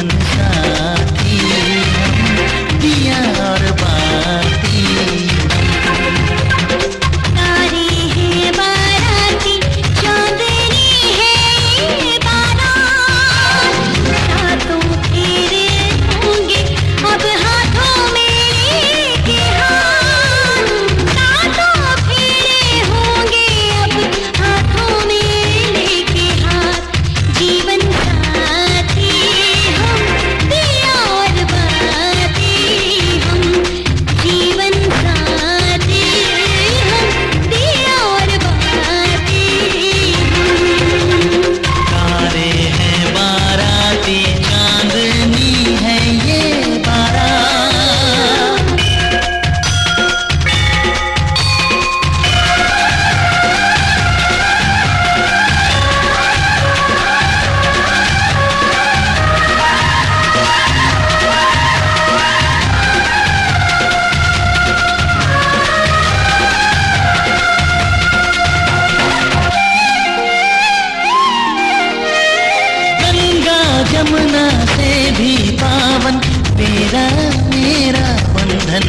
जीवन साथी हम, दिया और बाती तारे हैं बाराती, चांदनी है ये बारात, रातों फेरे होंगे अब हाथों में लेके हाथ, रातों फेरे होंगे अब हाथों में लेके हाथ, जीवन साथी हम, दिया और बाती हम, जीवन साथी हम, दिया और बाती हम। तारे हैं बाराती, चांदनी है ये बारात। गंगा जमुना से भी पावन तेरा मेरा बंधन,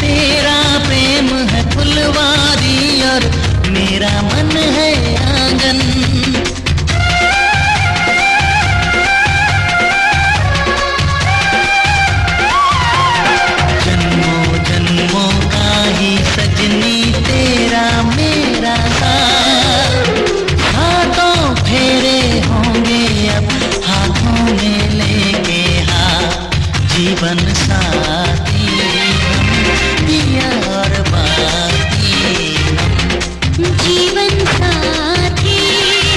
तेरा प्रेम है फुलवारी और मेरा मन है आंगन। जन्मों जन्मों का ही सजनी तेरा मेरा साथ, हाथों फेरे होंगे अब हाथों में लेके हाथ, जीवन साथी हम, दिया और बाती हम। जीवन साथी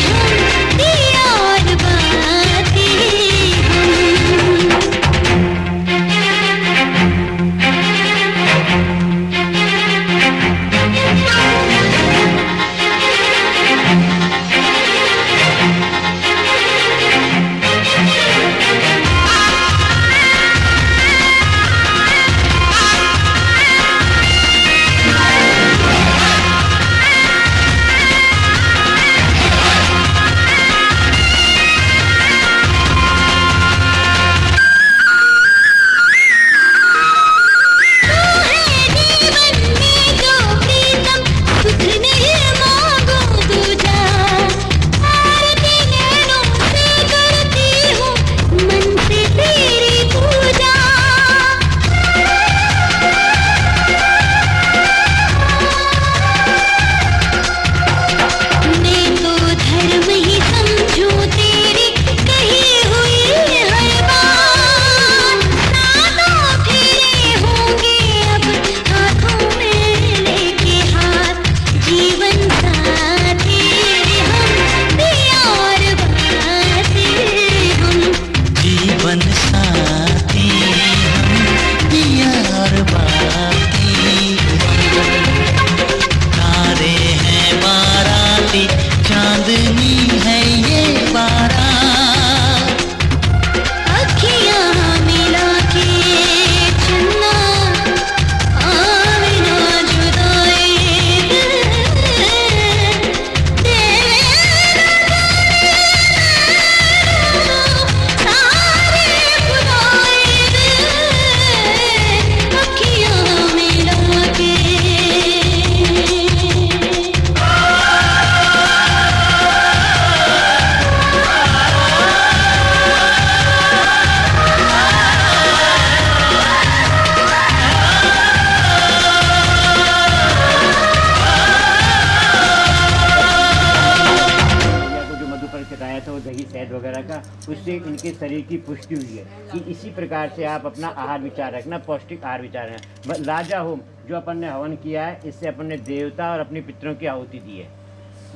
हम, दिया और बाती हम। जीवन साथी हम, दिया और बाती हम। तारे हैं बाराती, चांदनी है ये बारात। अखियाँ मिला के चलना, आवे ना जुदाई तेरे सारे खुदाई अखियाँ मिला के। को जो मधु पर चटाया था वो दही शहद वगैरह का, उससे इनके शरीर की पुष्टि हुई है कि इसी प्रकार से आप अपना आहार विचार रखना, पौष्टिक आहार विचार रखना। राजा होम जो अपन ने हवन किया है, इससे अपन ने देवता और अपनी पितरों की आहुति दी है,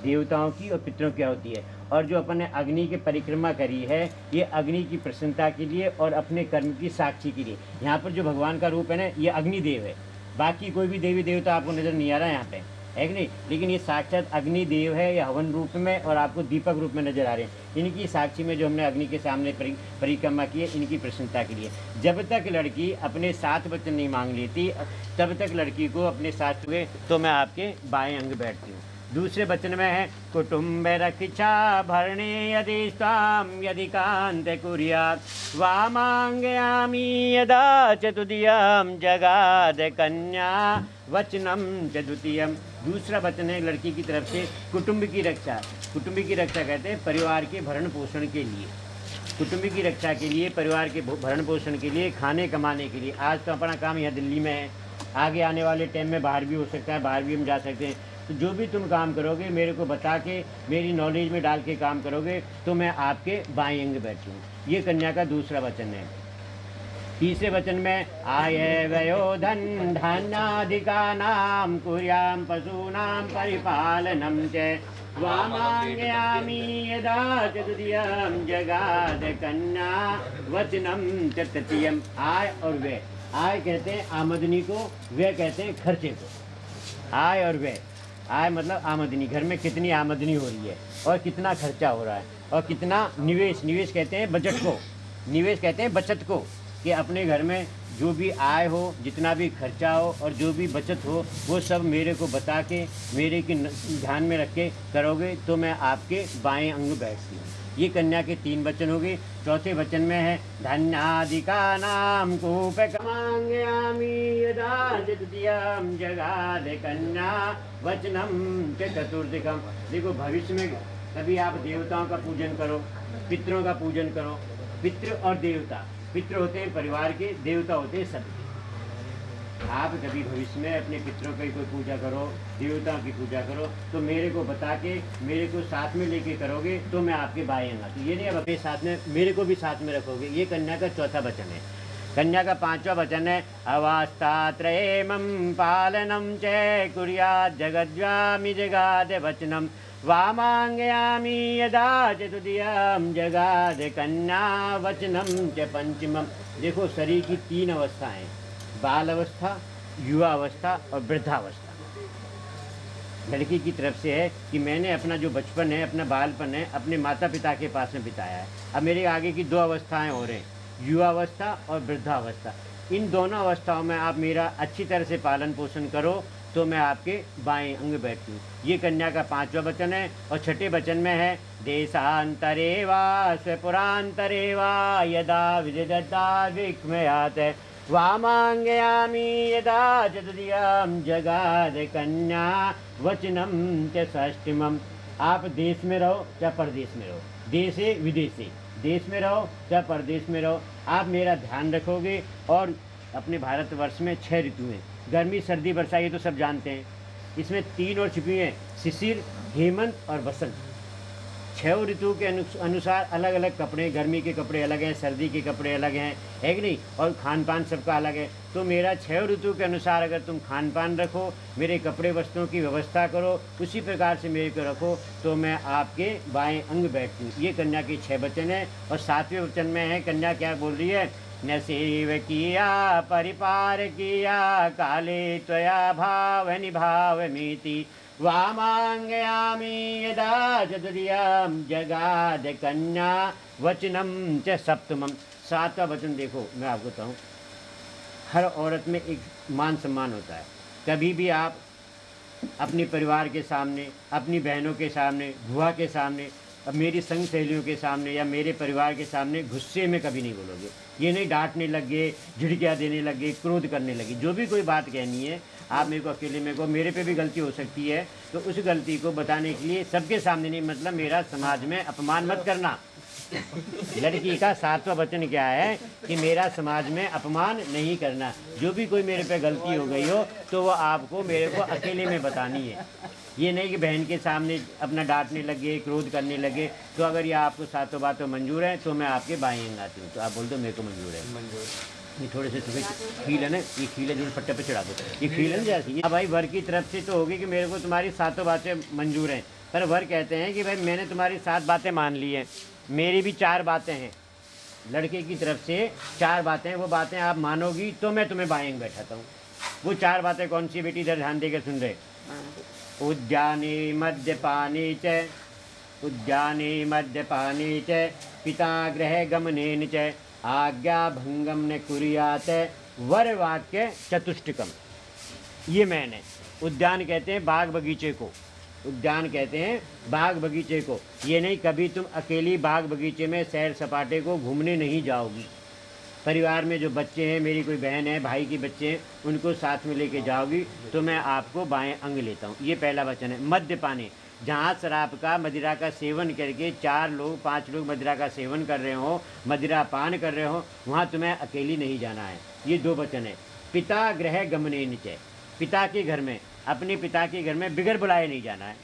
देवताओं की और पितरों की आहुति है। और जो अपन ने अग्नि की परिक्रमा करी है, ये अग्नि की प्रसन्नता के लिए और अपने कर्म की साक्षी के लिए। यहाँ पर जो भगवान का रूप है ना, ये अग्निदेव है। बाकी कोई भी देवी देवता आपको नजर नहीं आ रहा है यहाँ पे, है कि नहीं, लेकिन ये साक्षात अग्निदेव है, या हवन रूप में और आपको दीपक रूप में नजर आ रहे हैं। इनकी साक्षी में जो हमने अग्नि के सामने परिक्रमा की है, इनकी प्रसन्नता के लिए। जब तक लड़की अपने साथ वचन नहीं मांग लेती, तब तक लड़की को अपने साथ हुए तो मैं आपके बाएं अंग बैठती हूँ। दूसरे वचन में है कुटुम्ब रक्षा भरणे यदि स्वाम यदि कांत कुर्यात् वामांगयामि यदा चतुदियम जगाद कन्या वचनम च द्वितीयम। दूसरा वचन है लड़की की तरफ से कुटुंब की रक्षा। कुटुंब की रक्षा कहते हैं परिवार के भरण पोषण के लिए, कुटुंब की रक्षा के लिए, परिवार के भरण पोषण के लिए, खाने कमाने के लिए। आज तो अपना काम यहाँ दिल्ली में है, आगे आने वाले टाइम में बाहर भी हो सकता है, बाहर भी हम जा सकते हैं। तो जो भी तुम काम करोगे मेरे को बता के, मेरी नॉलेज में डाल के काम करोगे तो मैं आपके बाएं अंग बैठूँ। ये कन्या का दूसरा वचन है। तीसरे वचन में आय वयो धन धान्याधिकानां कुर्यां पशूनां परिपालनं च वामांगयामि यदा च द्वितीयं जगाद कन्या वचनम च तृतीयम। आय और व्यय, आय कहते हैं आमदनी को, व्यय कहते हैं खर्चे को। आय और व्यय, आय मतलब आमदनी, घर में कितनी आमदनी हो रही है और कितना खर्चा हो रहा है, और कितना निवेश, निवेश कहते हैं बजट को, निवेश कहते हैं बचत को, कि अपने घर में जो भी आय हो, जितना भी खर्चा हो और जो भी बचत हो वो सब मेरे को बता के, मेरे की ध्यान में रख के करोगे तो मैं आपके बाएं अंग बैठती हूँ। ये कन्या के 3 वचन हो गए। चौथे वचन में है धन्यादिकानां कूपकमांगयामि यदा द्वितीयं जगाद कन्या वचनम च चतुर्थकम। देखो भविष्य में कभी आप देवताओं का पूजन करो, पितरों का पूजन करो। पितृ और देवता, पितृ होते हैं परिवार के, देवता होते हैं सबके। आप कभी भविष्य में अपने पितरों की कोई पूजा करो, देवताओं की पूजा करो तो मेरे को बता के, मेरे को साथ में लेके करोगे तो मैं आपके बाएं अंग। तो ये नहीं अब अपने साथ में, मेरे को भी साथ में रखोगे। ये कन्या का चौथा वचन है। कन्या का 5वां वचन है अवास्तात्रयेमं पालनं च कुर्यात् जगद्वामि जगाद वचनम वामांगयामि यदा च द्वितीयं जगाद कन्या वचनम च पंचमम। देखो शरीर की 3 अवस्थाएं, बाल अवस्था, युवा अवस्था और वृद्धावस्था। लड़की की तरफ से है कि मैंने अपना जो बचपन है, अपना बालपन है अपने माता पिता के पास में बिताया है। अब मेरे आगे की 2 अवस्थाएं हो रही, युवावस्था और वृद्धावस्था। इन दोनों अवस्थाओं में आप मेरा अच्छी तरह से पालन पोषण करो तो मैं आपके बाएं अंग बैठूँ। ये कन्या का 5वां वचन है। और छठे वचन में है देशांतरे वा स्वपुरांतरे वा यदा विदिता विक्मयात वामांगयामि यदा च द्वितीयं जगाद कन्या वचनम च षष्ठमम। आप देश में रहो या परदेश में रहो, देशे विदेशे, देश में रहो या परदेश में रहो, आप मेरा ध्यान रखोगे। और अपने भारतवर्ष में 6 ऋतु हैं, गर्मी सर्दी वर्षा, ये तो सब जानते हैं। इसमें 3 और छिपी हैं, शिशिर, हेमंत और वसंत। 6 ऋतु के अनुसार अलग अलग कपड़े, गर्मी के कपड़े अलग हैं, सर्दी के कपड़े अलग हैं, है कि नहीं, और खान पान सबका अलग है। तो मेरा 6 ऋतु के अनुसार अगर तुम खान पान रखो, मेरे कपड़े वस्त्रों की व्यवस्था करो, उसी प्रकार से मेरे को रखो तो मैं आपके बाएं अंग बैठूँ। ये कन्या के 6 वचन है। और 7वें वचन में है, कन्या क्या बोल रही है, न सेव किया परिपार किया काले त्वया भाव निभावमीति वामांगयामि यदा च द्वितीयं जगाद कन्या वचनम च सप्तमम। 7वां वचन देखो, मैं आपको बताऊँ, हर औरत में एक मान सम्मान होता है। कभी भी आप अपने परिवार के सामने, अपनी बहनों के सामने, बुआ के सामने, अब मेरी संग सहेलियों के सामने या मेरे परिवार के सामने गुस्से में कभी नहीं बोलोगे। ये नहीं डांटने लग गए, झिड़कियाँ देने लग गए, क्रोध करने लगी। जो भी कोई बात कहनी है आप मेरे को अकेले में को, मेरे पे भी गलती हो सकती है तो उस गलती को बताने के लिए सबके सामने नहीं, मतलब मेरा समाज में अपमान मत करना। लड़की का 7वां वचन क्या है कि मेरा समाज में अपमान नहीं करना। जो भी कोई मेरे पे गलती हो गई हो तो वो आपको मेरे को अकेले में बतानी है। ये नहीं कि बहन के सामने अपना डांटने लगे, क्रोध करने लगे। तो अगर ये आपको 7 बातों मंजूर है तो मैं आपके बाएं अंग आती हूँ। तो आप बोल दो मेरे को मंजूर है। मंजूर। ये थोड़े से तुम्हें खील है ना, ये खील है जो पट्टे पे चढ़ा दो, ये खील है ना जैसी। अब भाई वर की तरफ से तो होगी कि मेरे को तुम्हारी 7 बातें मंजूर हैं, पर वर कहते हैं कि भाई मैंने तुम्हारी 7 बातें मान ली हैं, मेरी भी 4 बातें हैं। लड़के की तरफ से 4 बातें हैं, वो बातें आप मानोगी तो मैं तुम्हें बाएं अंग बैठाता हूँ। वो 4 बातें कौन सी बेटी, इधर ध्यान देकर सुन रहे। उद्याने मद्यपाने च, उद्याने मद्यपाने च पिता गृह गमनेन च आज्ञा भंगम न कुर्यात वर वाक्य चतुष्टकम। ये मैंने, उद्यान कहते हैं बाग बगीचे को, उद्यान कहते हैं बाग बगीचे को। ये नहीं कभी तुम अकेली बाग बगीचे में सैर सपाटे को घूमने नहीं जाओगी। परिवार में जो बच्चे हैं, मेरी कोई बहन है, भाई की बच्चे हैं, उनको साथ में लेके जाओगी तो मैं आपको बाएं अंग लेता हूँ। ये पहला वचन है। मद्यपाने, जहाँ शराब का मदिरा का सेवन करके 4 लोग 5 लोग मदिरा का सेवन कर रहे हो, मदिरा पान कर रहे हो, वहाँ तुम्हें अकेली नहीं जाना है। ये 2 वचन है। पिता गृह गमने नीचे, पिता के घर में, अपने पिता के घर में बिगर बुलाए नहीं जाना है।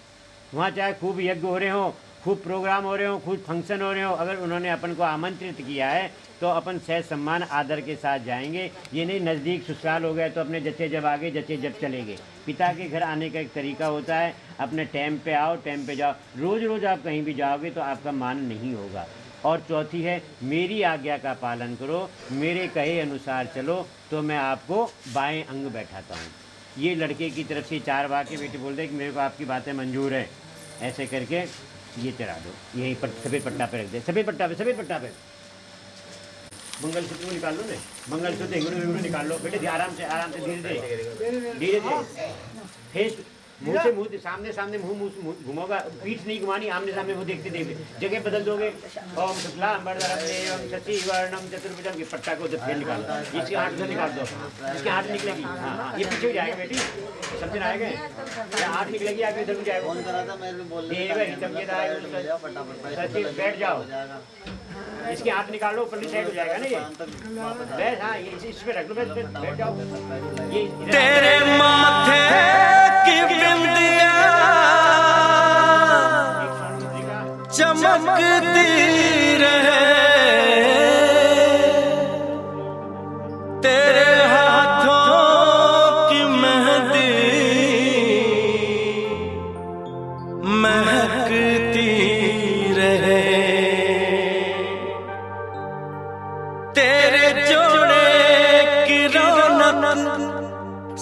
वहाँ चाहे खूब यज्ञ हो रहे हो, खूब प्रोग्राम हो रहे हो, खूब फंक्शन हो रहे हो, अगर उन्होंने अपन को आमंत्रित किया है तो अपन सहज सम्मान आदर के साथ जाएंगे। ये नहीं नज़दीक ससुराल हो गए तो अपने जच्चे जब आगे जच्चे जब चलेंगे। पिता के घर आने का एक तरीका होता है, अपने टाइम पे आओ, टाइम पे जाओ। रोज़ रोज़ आप कहीं भी जाओगे तो आपका मान नहीं होगा। और चौथी है, मेरी आज्ञा का पालन करो, मेरे कहे अनुसार चलो तो मैं आपको बाएं अंग बैठाता हूँ। ये लड़के की तरफ से 4 वाक्य बेटे बोलते हैं कि मेरे को आपकी बातें मंजूर है। ऐसे करके ये चढ़ा दो, यही सफ़ेद पट्टा पे रख दे, सफ़ेद पट्टा पे मंगलसूत्र निकाल लो। मंगलसूत्र इंगुल निकाल लो बेटे, आराम से धीरे फेस मुँह से सामने मुँह घुमाओगा, पीठ नहीं घुमानी, आमने सामने मुँह देखते जगह बदल दोगे। ओम शुक्लाम वरदराम ओम शशिवर्णम चतुर्भुजम। ये पट्टा को जब फेर निकाल दो, इसकी आँख निकाल दो, इसकी आँख निकलेगी। हाँ, ये पीछे हो जाएगा बेटी, समझ आएगा। आँख निकलेगी, आगे इधर जाएगा। बैठ जाओ, इसकी आँख निकालो, ऊपर साइड हो जाएगा ना ये। बस हाँ, ये इस पे रख लो, बस बैठ जाओ। ये तेरे माथे की बिंदिया चमकती रहे, तेरे हाथों की मेहंदी महकती रहे, तेरे जोड़े की रौनक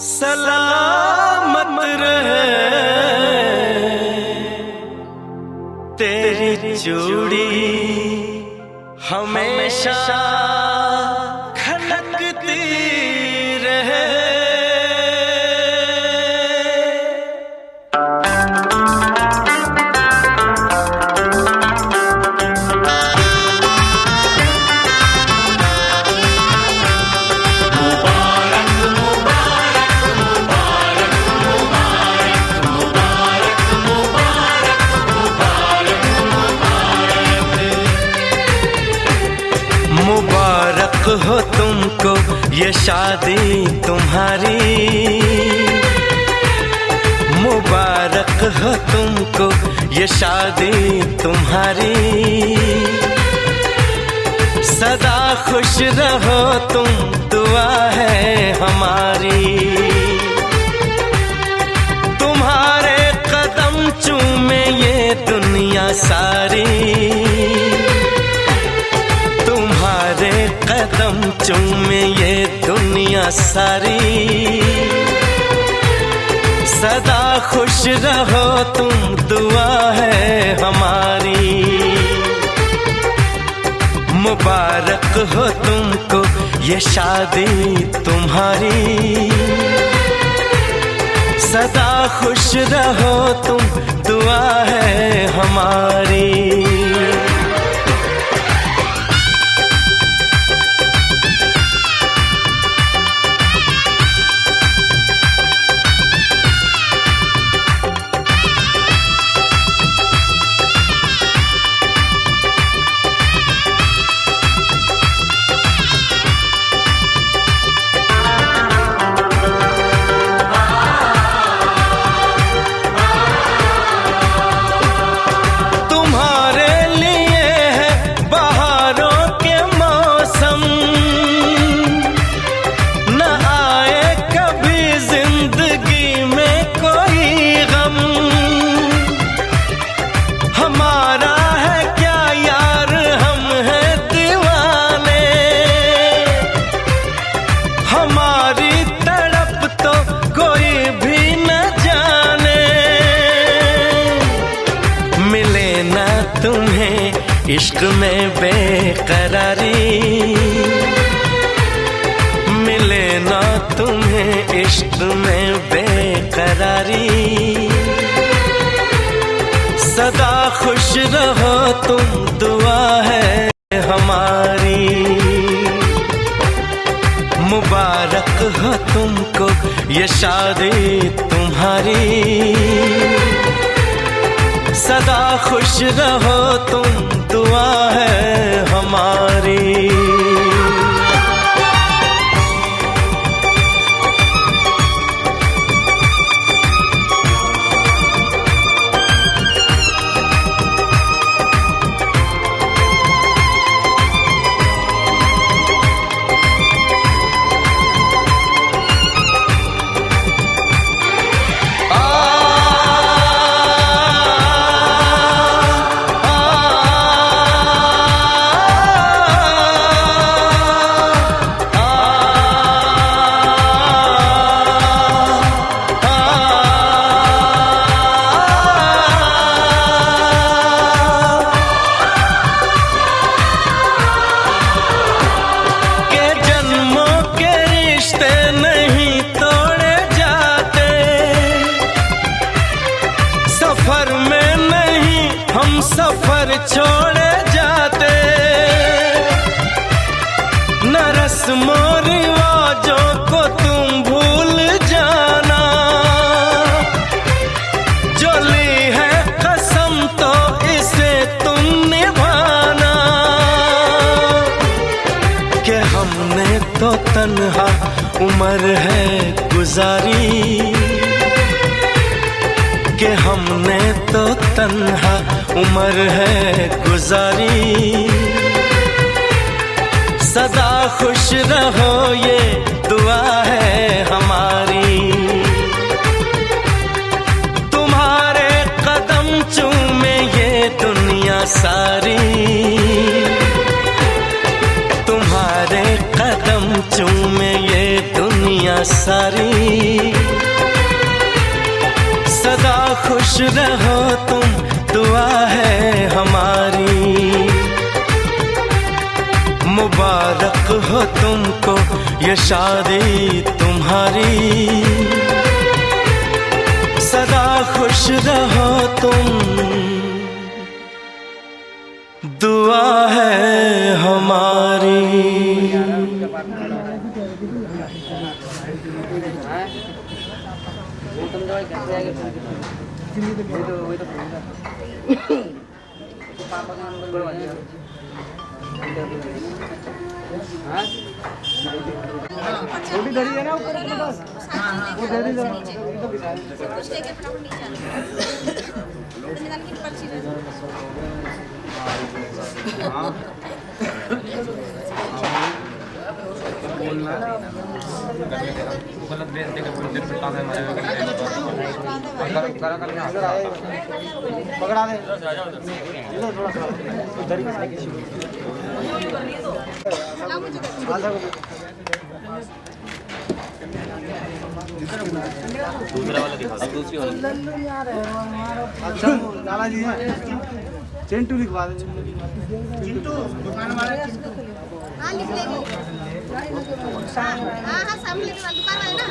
सलामत रहे, तेरी चूड़ी हमेशा खनकती रहे। मुबारक हो तुमको ये शादी तुम्हारी, मुबारक हो तुमको ये शादी तुम्हारी, सदा खुश रहो तुम, दुआ है हमारी। तुम्हारे कदम चूमे ये दुनिया सारी, तुम्हारे कदम चूमे ये दुनिया सारी, सदा खुश रहो तुम, दुआ है हमारी। मुबारक हो तुमको ये शादी तुम्हारी, सदा खुश रहो तुम, दुआ है हमारी। इश्क में बेकरारी मिले ना तुम्हें, इश्क में बेकरारी रहो तुम, दुआ है हमारी। मुबारक हो तुमको ये शादी तुम्हारी। सदा खुश रहो तुम, दुआ है हमारी। सफर छोड़े जाते, न रस्मों रिवाजों को तुम भूल जाना। जो ली है कसम तो इसे तुम निभाना। कि हमने तो तन्हा उम्र है गुजारी। कि हमने तो तन्हा उम्र है गुजारी। सदा खुश रहो ये दुआ है हमारी। तुम्हारे कदम चूमे ये दुनिया सारी। तुम्हारे कदम चूमे ये दुनिया सारी। सदा खुश रहो तुम, दुआ है हमारी। मुबारक हो तुमको ये शादी तुम्हारी। सदा खुश रहो तुम, दुआ है हमारी। छोटी दरी है ना ऊपर अपने पास, वो दे दी जरा। कुछ लेके फटाफट नीचे आ निदान की पर्ची ले लो। गलत बेच देके पुलिस में काम है हमारे करा कर पकड़ा दे इधर थोड़ा सा इधर की साइड शुरू आधा दूसरा वाला दिखा अब दूसरी वाला अच्छा लाला जी चिंटू लिखवा दे चिंटू दुकान वाले हां लिख लेंगे हां हां सामने की दुकान है ना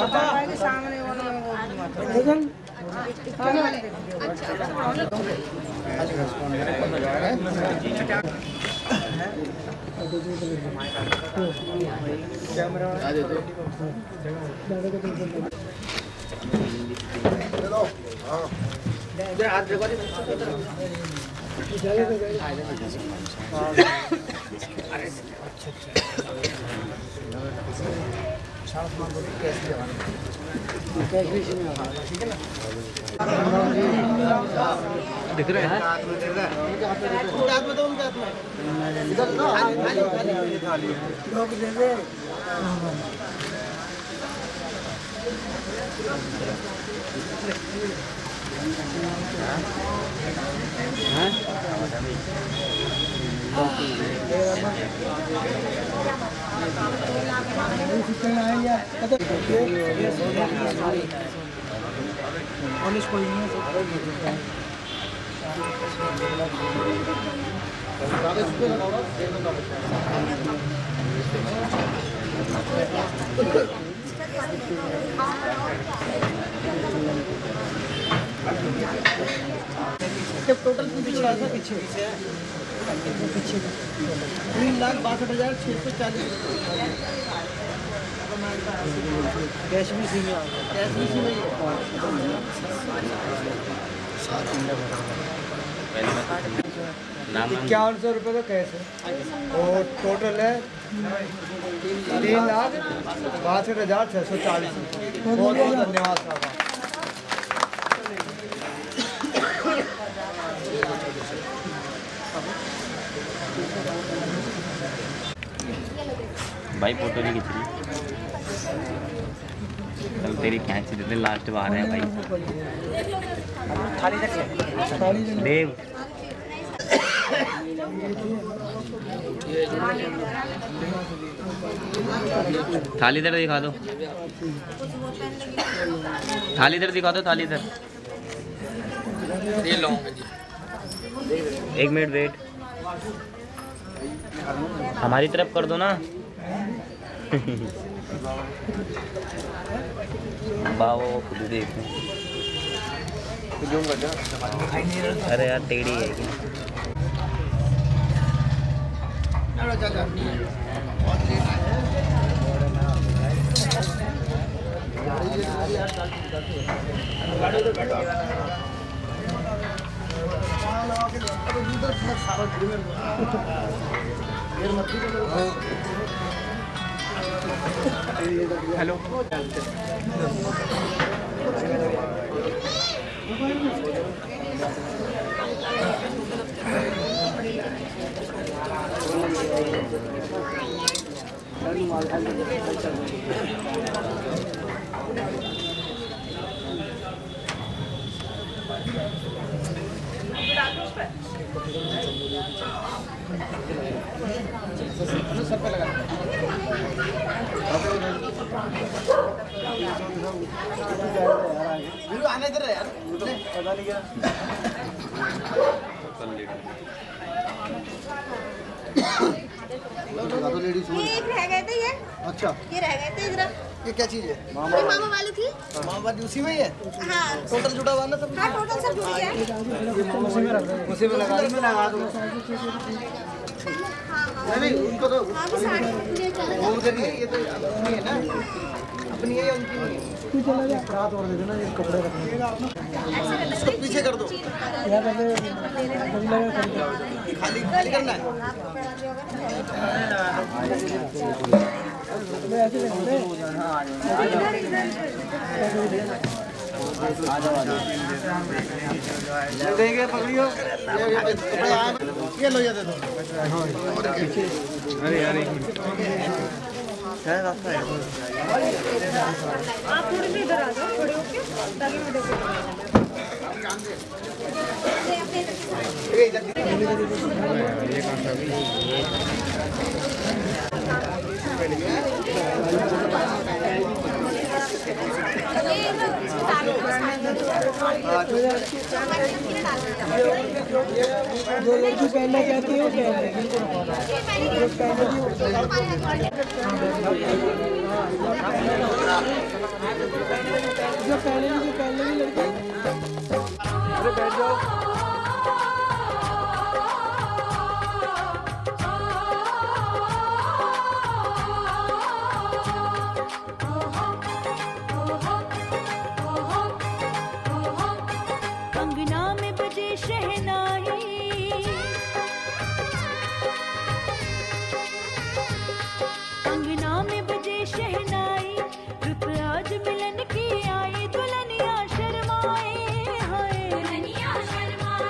दुकान के सामने वाला लेकिन अच्छा कैमरा आ दे दो चलो हां दे हाथ देखो जी अरे साफ मान दो कैसे जवान कैश भी नहीं होगा ठीक है ना दिख रहा है हाथ में दिख रहा है हाथ में तो उनके हाथ में इधर ना थाली लोग दे दे हां टोटल पीछे था, पीछे 3,62,640 कैश भी सी में आ गया, कैश भी सी में 5100 रुपये का कैश है और टोटल है 3,62,640। बहुत बहुत धन्यवाद साहब। भाई फोटो नहीं खींच रही, चल तेरी खींच देते, लास्ट बार है भाई। देव थाली इधर दिखा दो, थाली इधर दिखा दो, थाली इधर। एक मिनट वेट, हमारी तरफ कर दो ना। बाबा खुद देखो, अरे यार टेढ़ी है क्या? हेलो सब पे लगा आने इधर यार, पता नहीं क्या ये एक रह गए थे ये। अच्छा ये रह गए थे इधर। ये क्या चीज है? ये मामा वाली थी। मामा वाली उसी में ही है, हाँ टोटल जुड़ा हुआ ना सब। हाँ टोटल सब जुड़ गया। उसी में लगा दो। नहीं उनको तो हाँ वो साड़ी ले चला वो उधर नहीं है, ये तो अपनी है ना, अपनी है या उनकी नहीं है? तू चला जा, रात और दे देना, ये कपड़े रखने इसको पीछे कर दो, खाली खाली करना है। देंगे पकड़ियो, कपड़े आए ये लो, ये दे दो। अरे अरे क्या रास्ता है? आप थोड़ी सी इधर आ जाओ, थोड़ी होके ताकि मैं देखूं। जो लड़की पहनना चाहती है वो पहन जो पहले लड़की। अरे बैठ जाओ। अंगना में बजे शहनाई, अंगना में बजे शहनाई, रुत आज मिलन की आई, दुल्हनिया शर्माए हाय, दुल्हनिया शर्माए।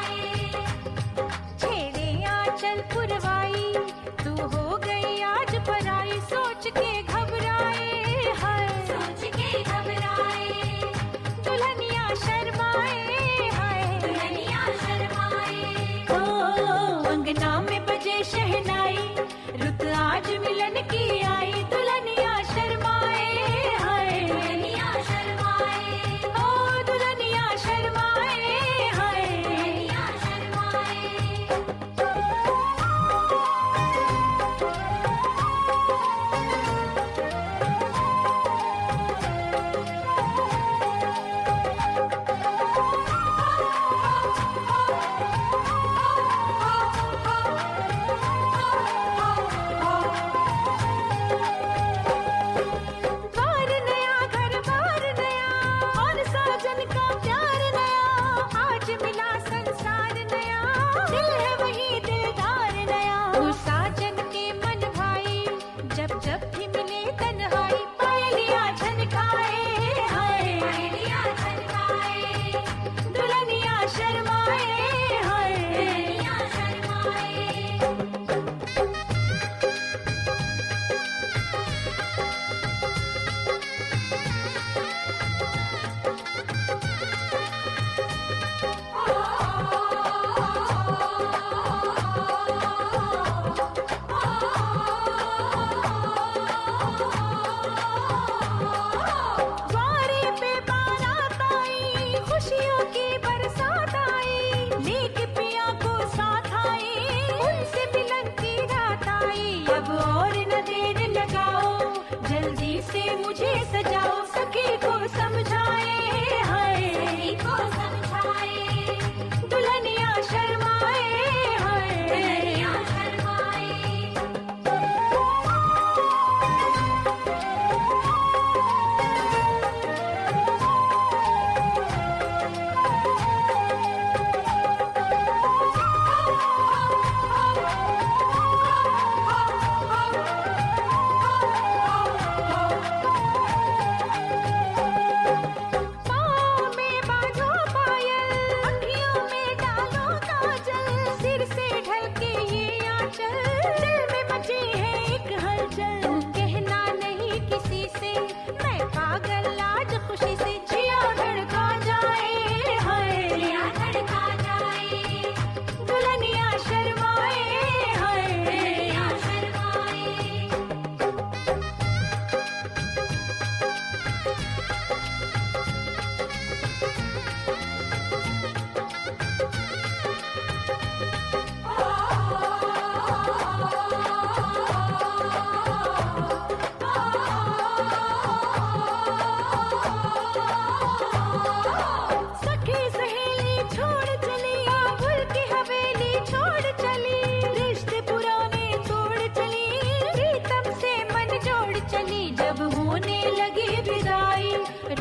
छोड़ चली जब होने लगी विदाई,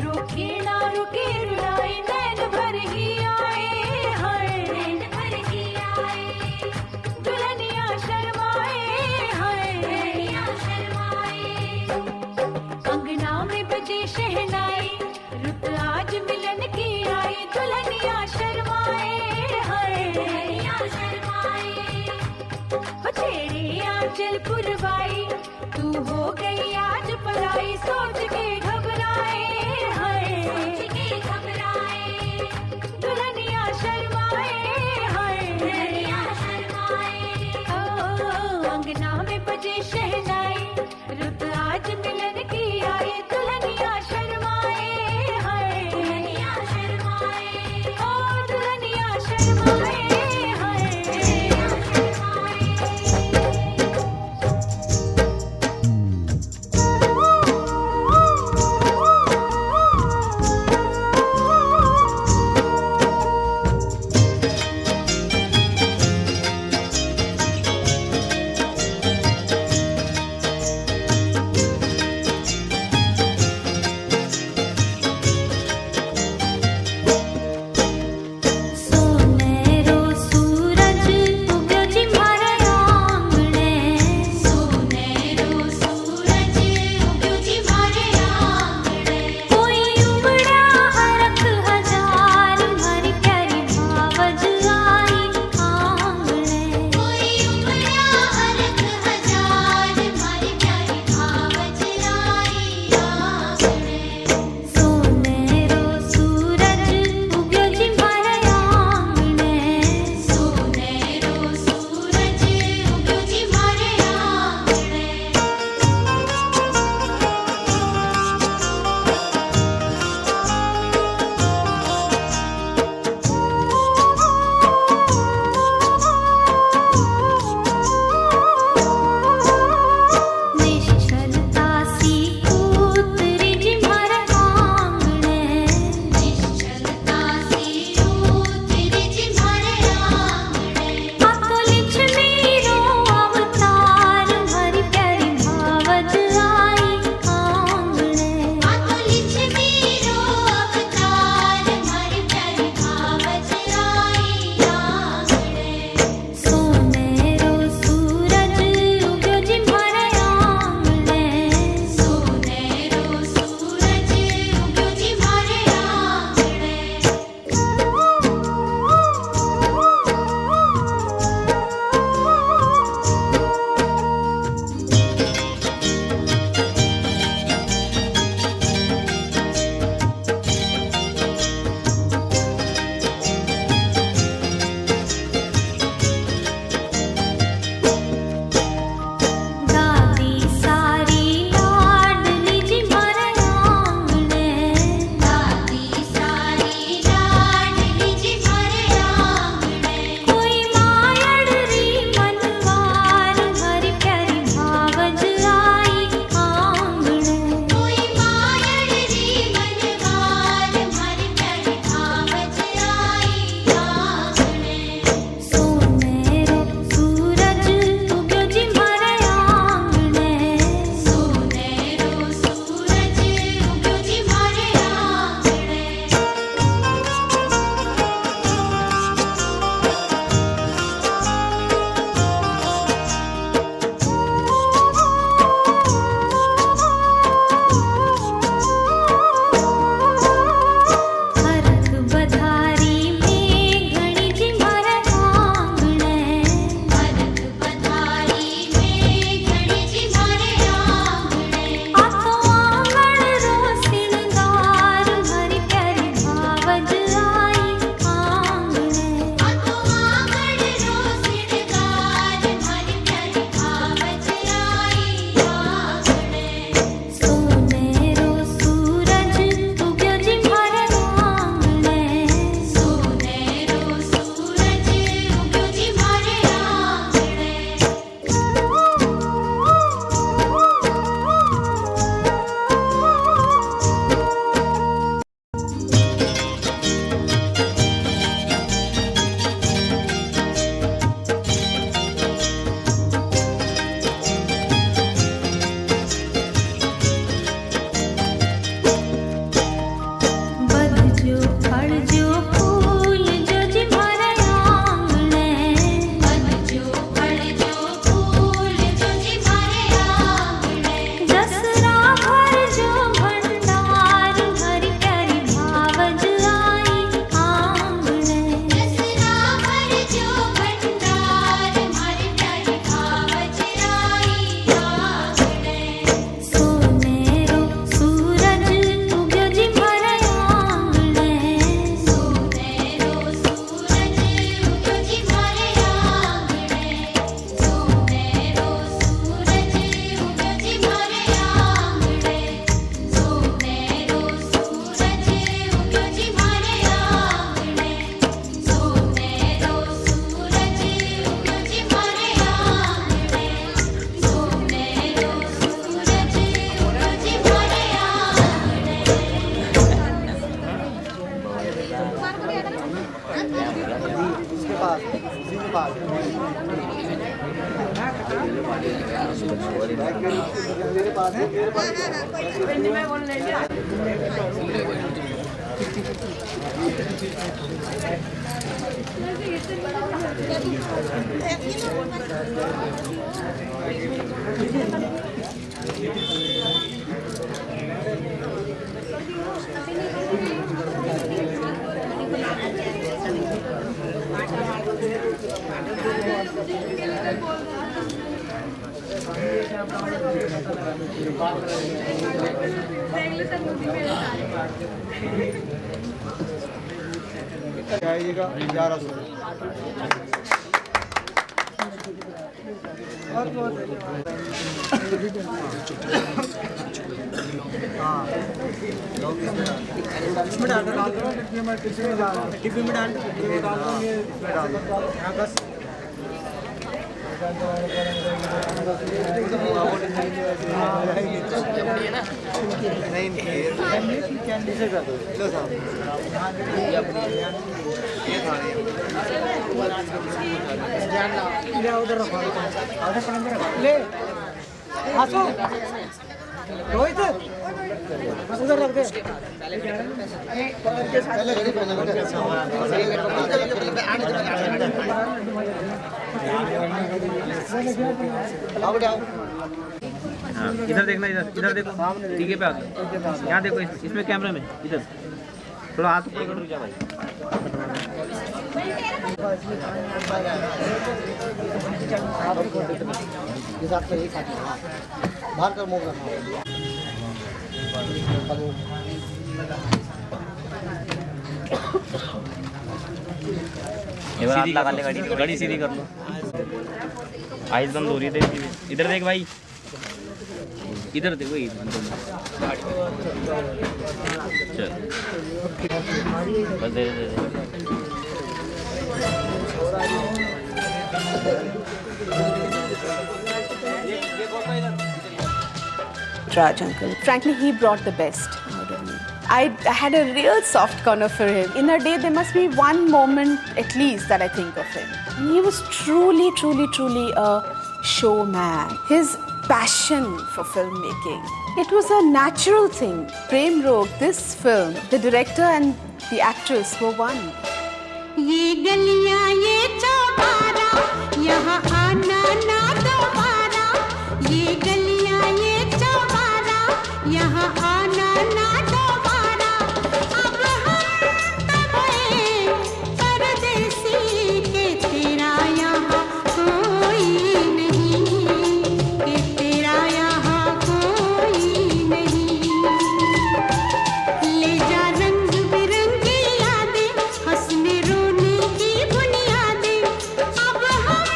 रुके ना रुके रुलाई, नैन भर ही आए हाय, नैन भर ही आए, दुल्हनिया शर्माए हाय, दुल्हनिया शर्माए। अंगना में बजे शहनाई, रुत आज मिलन की आई, दुल्हनिया शर्माए हाय, दुल्हनिया शर्माए। हो तेरे आंचल पुरवाई, तू हो गई आज पराई, सोच के घबराए हाय, सोच के घबराए, दुल्हनिया शर्माए हाय, दुल्हनिया शर्माए। ओ अंगना में बजे शहनाई, रुत आज मिलन की आई, दुल्हनिया शर्माए हाय, दुल्हनिया शर्माए, ओ दुल्हनिया शर्माए हाय, दुल्हनिया शर्माए। आइएगा 1100। इसमें डाल दो, डिब्बे में डाल बस। नहीं कैंडी से कर दो। लो साहब ले उधर रखो, आधे पकड़ के रखो। ले आसो रोहित उधर रख दे। पहले घड़ी पहना इधर देखना, इधर देखो, ठीक है पे आगे, यहाँ देखो, इसमें कैमरा में इधर थोड़ा हाथ ऊपर करो जा भाई। बाहर कर मुंह हाथ लगा ले, गाड़ी सीधी कर लो। आइस बंद हो रही है, इधर देख भाई, इधर देखो, चल बस दे दे। Raj uncle. Frankly, he brought the best out of me. I had a real soft corner for him. In a day, there must be one moment at least that I think of him. He was truly, truly, truly a showman. His passion for filmmaking. It was a natural thing. Prem Rog, this film, the director and the actress were one. ये गलियां ये चौबारा यहाँ आना ना दोबारा, ये गलियां ये चौबारा यहाँ आना ना दोबारा। अब हम तब परदेसी के तेरा यहाँ कोई नहीं, के तेरा यहाँ कोई नहीं। ले जा रंग बिरंगी यादें, हंसने रोने की बुनियादें। अब हम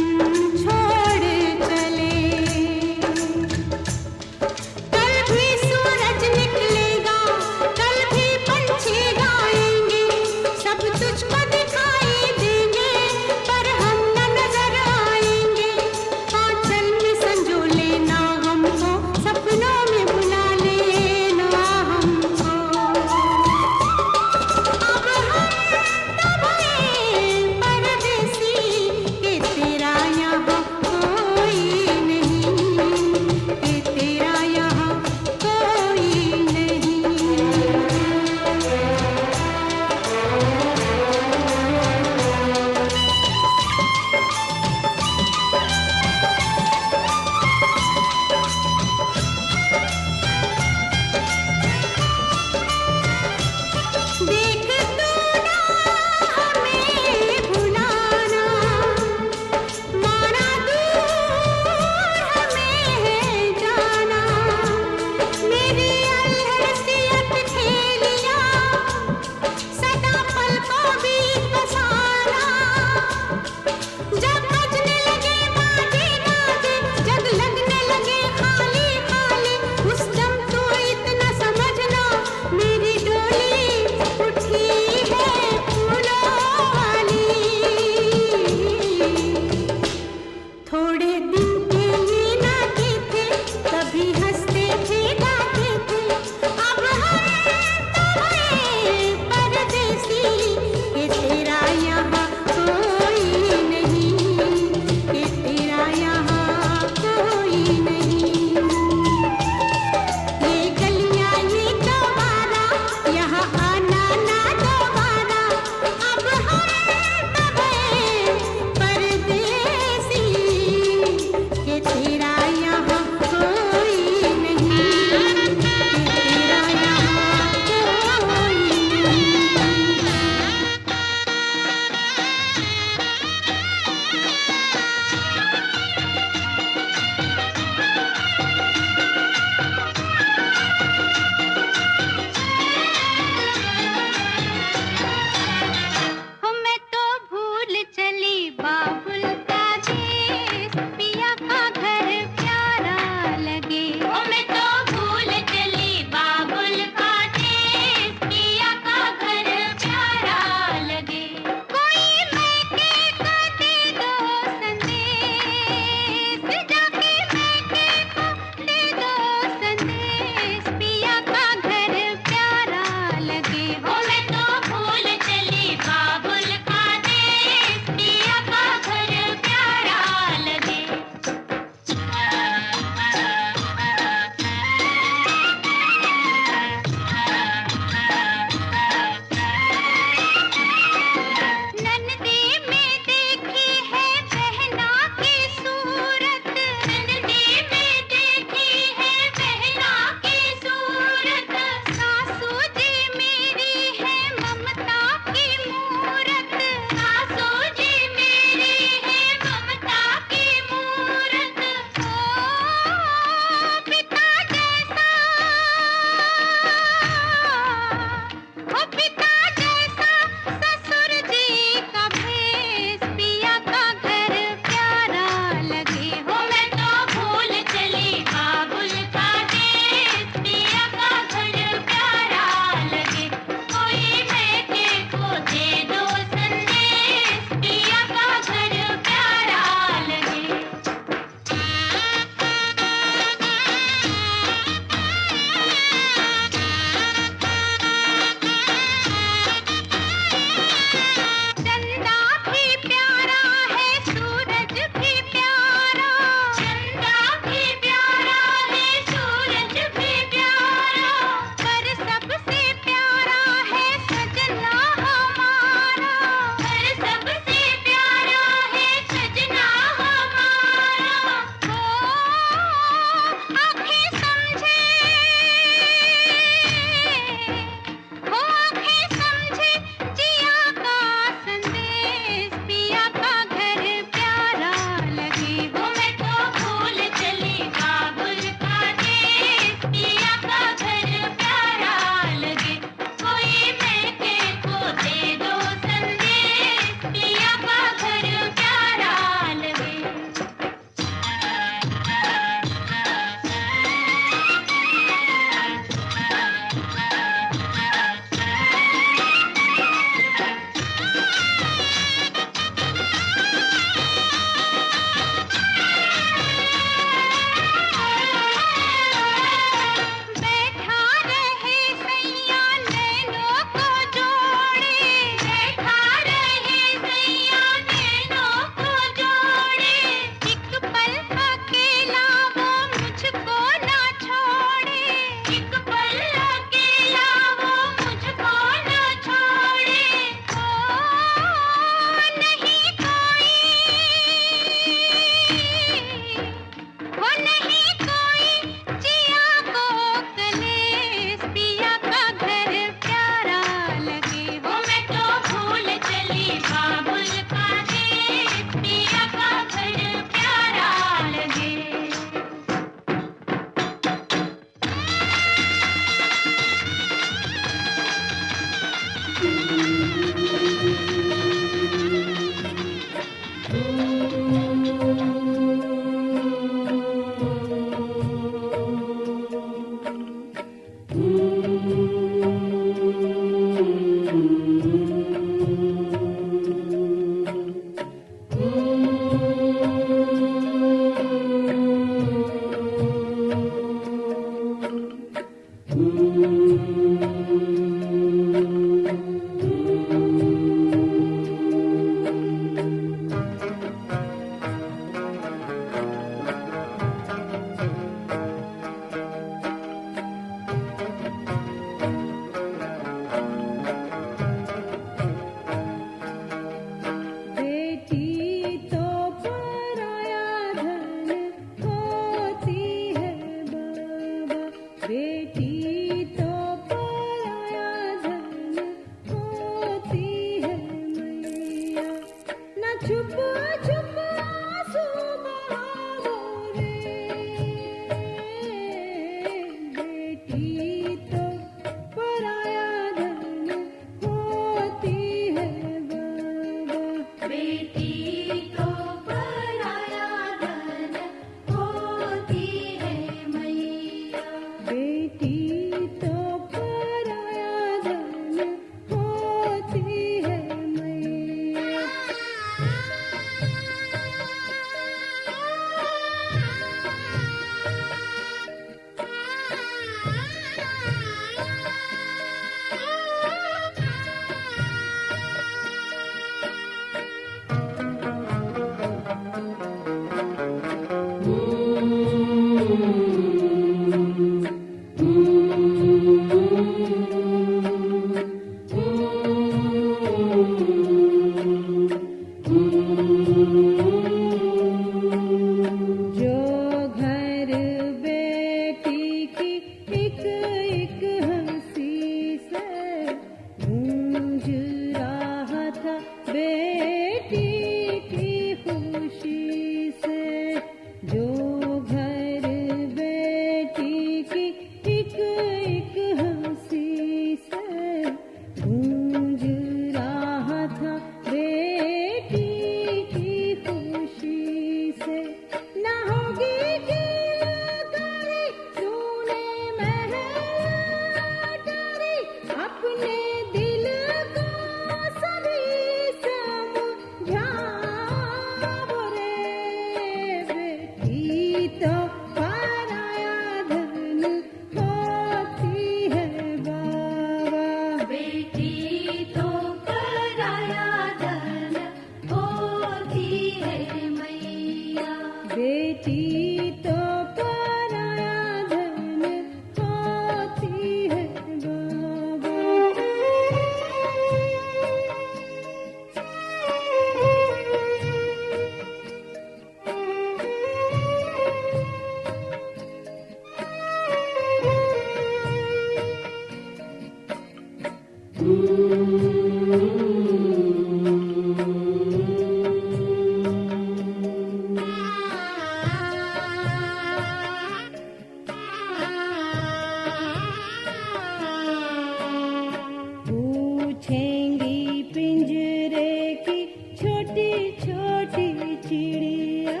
पूछेंगी पिंजरे की छोटी छोटी चिड़िया,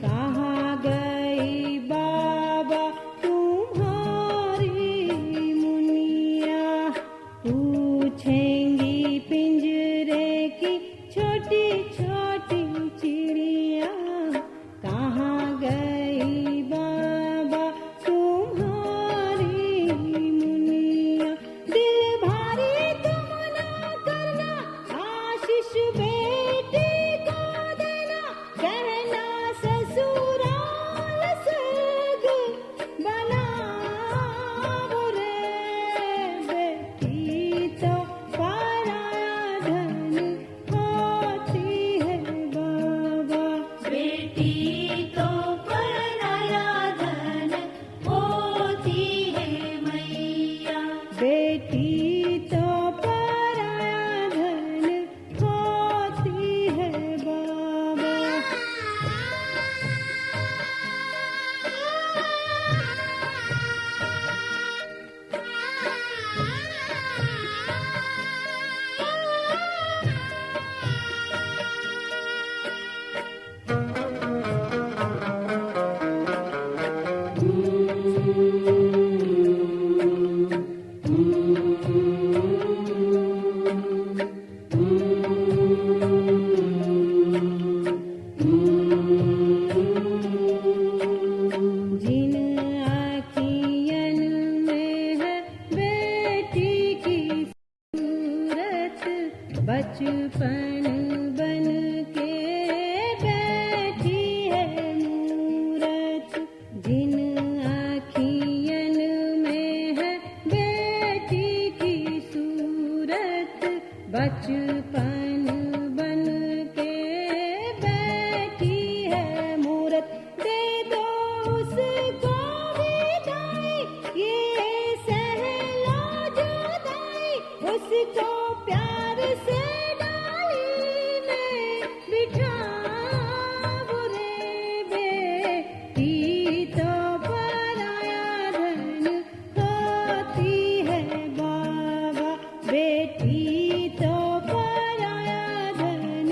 कहाँ गई बाबा तुम्हारी मुनिया। पूछेंगी पिंजरे की छोटी छोटी चिड़िया, कहाँ गई बाबा तुम्हारी मुनिया। दिल भारी तुम ना करना, आशीष बेटी को देना, कहना ससुराल स्वर्ग बनाओ रे। बेटी तो पराया धन होती है बाबा, बेटी तो पराया धन होती है मैया। बेटी तो पराया धन होती है बाबा। जिन आँखियन में है बेटी की सूरत, बचपन बन के बैठी है मूरत। जिन आँखियन में है बेटी की सूरत, बचपन बन के बैठी है मूरत। दे दो उसको विदाई, ये सहलो जुदाई, उसको प्यार से डाली में बिठाओ रे। बेटी तो पराया धन होती है बाबा, बेटी तो पराया धन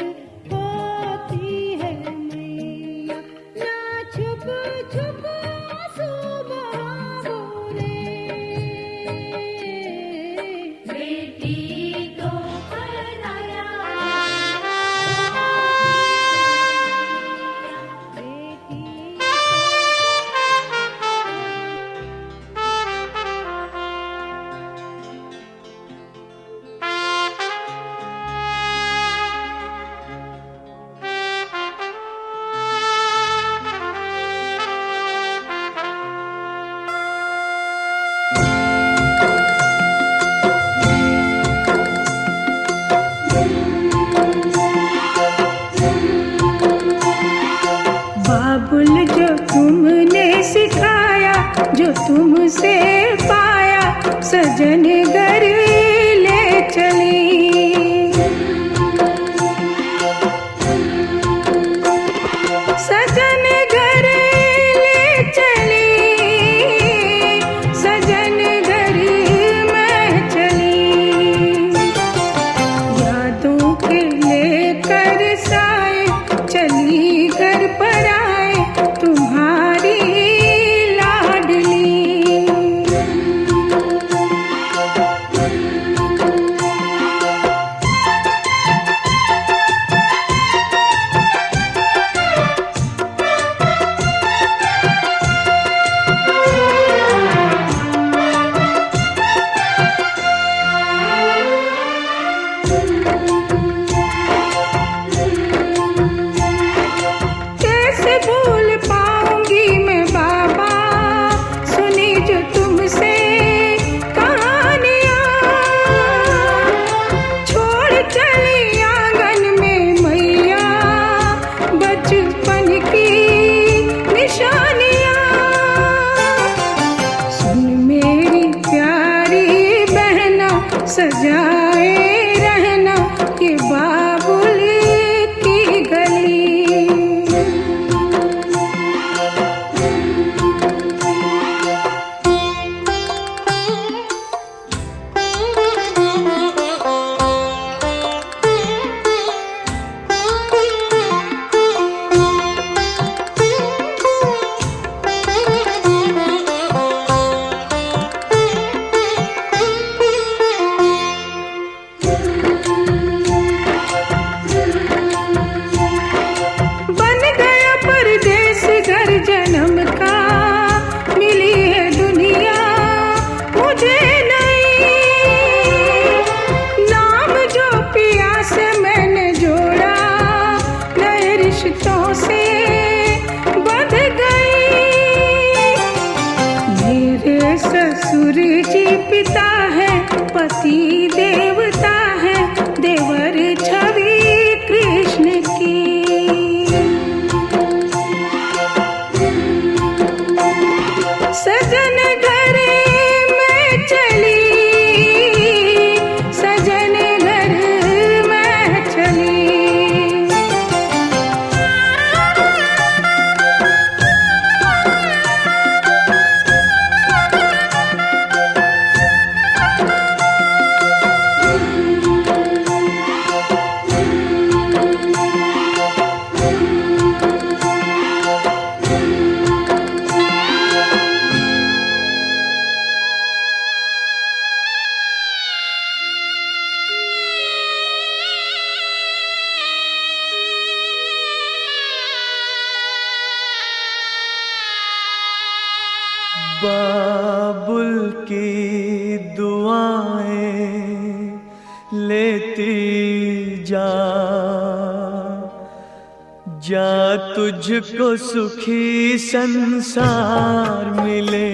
होती है मैया। ना छुप छुप आंसू बहाओ रे, बेटी तो पराया बेटी बाबुल जो तुमने सिखाया, जो तुमसे पाया, सजन घर ले चली। सजन घर ले चली, सजन घर में चली। यादों के लेकर साए चली घर पर आए तुम्हारी लाडली। पिता है, पति देवता है, देवर छवि कृष्ण की। सजन घर में चली, सजन घर में चली। बाबुल की दुआएं लेती जा, जा तुझको सुखी संसार मिले।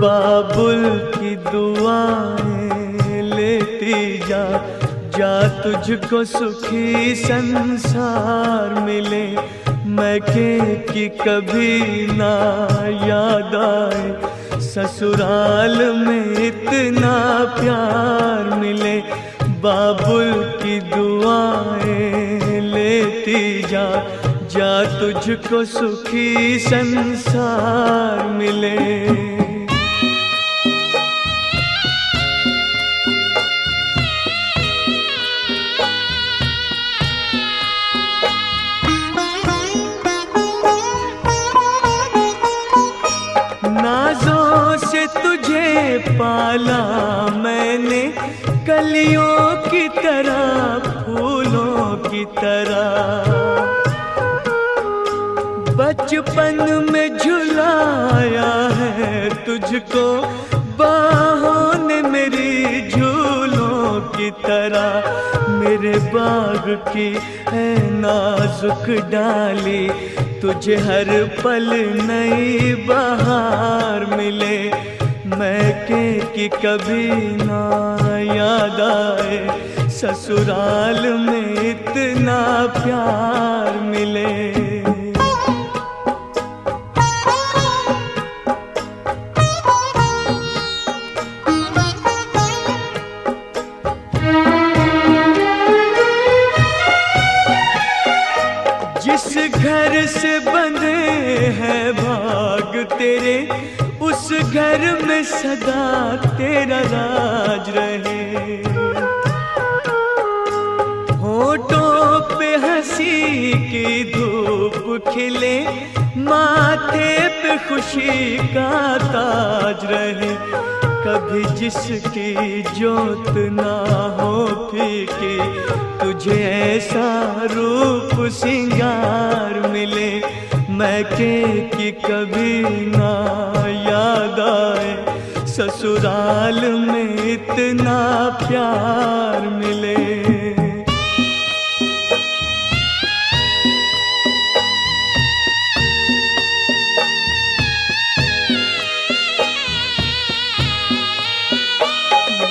बाबुल की दुआएं लेती जा, जा तुझको सुखी संसार मिले। मैके की कभी ना याद आए, ससुराल में इतना प्यार मिले। बाबुल की दुआएं लेती जा, जा तुझको सुखी संसार मिले। नाज़ों से तुझे पाला मैंने, कलियों की तरह फूलों की तरह। बचपन में झुलाया है तुझको बाहों ने मेरी झूलों की तरह। मेरे बाग की है नाजुक डाली, तुझे हर पल नई बहार मिले। मैके की कभी ना याद आए, ससुराल में इतना प्यार मिले। जिस घर से बंधे हैं भाग तेरे, उस घर में सदा तेरा राज रहे। होठों पे हंसी की धूप खिले, माथे पे खुशी का ताज रहे। कभी जिसकी जोत ना हो फीकी, तुझे ऐसा रूप सिंगार मिले। मैके की कभी ना याद आए, ससुराल में इतना प्यार मिले।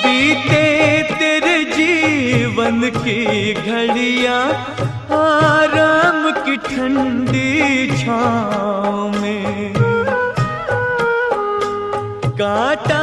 बीते तेरे जीवन की घड़ियां आराम की ठंडी छाँव में, कांटा